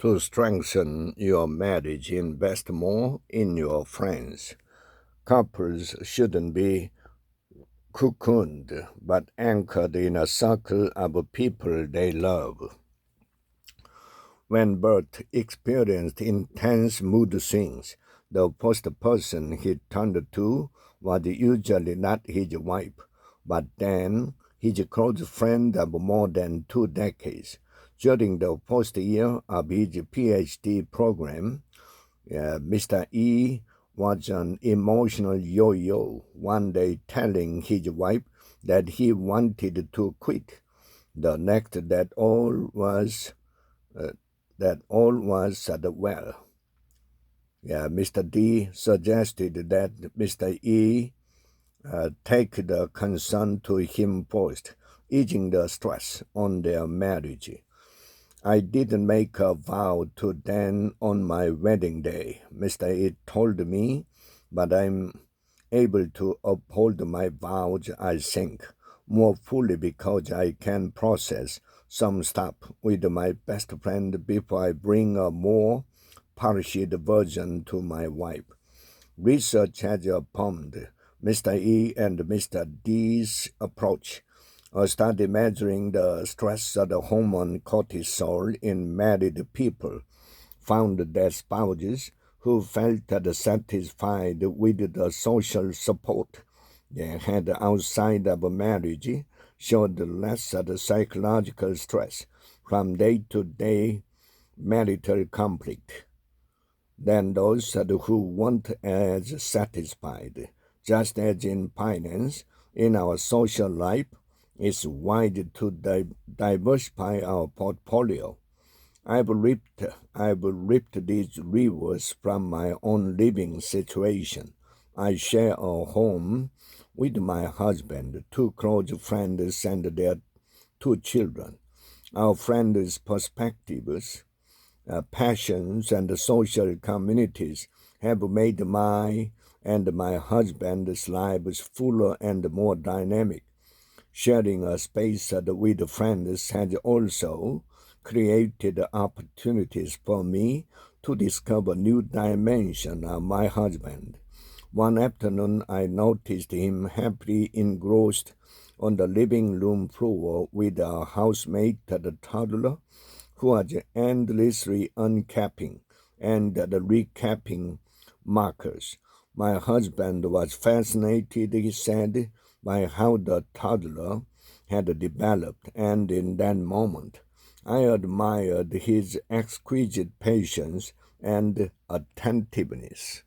To strengthen your marriage, invest more in your friends. Couples shouldn't be cocooned, but anchored in a circle of people they love. When Bert experienced intense mood swings, the first person he turned to was usually not his wife, but then his close friend of more than 2 decades. During the first year of his PhD program, Mr. E was an emotional yo-yo, one day telling his wife that he wanted to quit. The next that all was said well. Mr. D suggested that Mr. E take the concern to him first, easing the stress on their marriage. I didn't make a vow to Dan on my wedding day, Mr. E told me, but I'm able to uphold my vows, I think, more fully because I can process some stuff with my best friend before I bring a more polished version to my wife. Research has affirmed Mr. E and Mr. D's approach. A study measuring the stress of the hormone cortisol in married people found that spouses who felt satisfied with the social support they had outside of marriage showed less of the psychological stress from day-to-day marital conflict than those who weren't as satisfied. Just as in finance, in our social life, it's wide to diversify our portfolio. I've ripped these rivers from my own living situation. I share a home with my husband, two close friends, and their 2 children. Our friends' perspectives, passions, and social communities have made my and my husband's lives fuller and more dynamic. Sharing a space with friends has also created opportunities for me to discover new dimensions of my husband. One afternoon, I noticed him happily engrossed on the living room floor with our housemate, the toddler, who was endlessly uncapping and recapping markers. My husband was fascinated, he said, by how the toddler had developed, and in that moment, I admired his exquisite patience and attentiveness.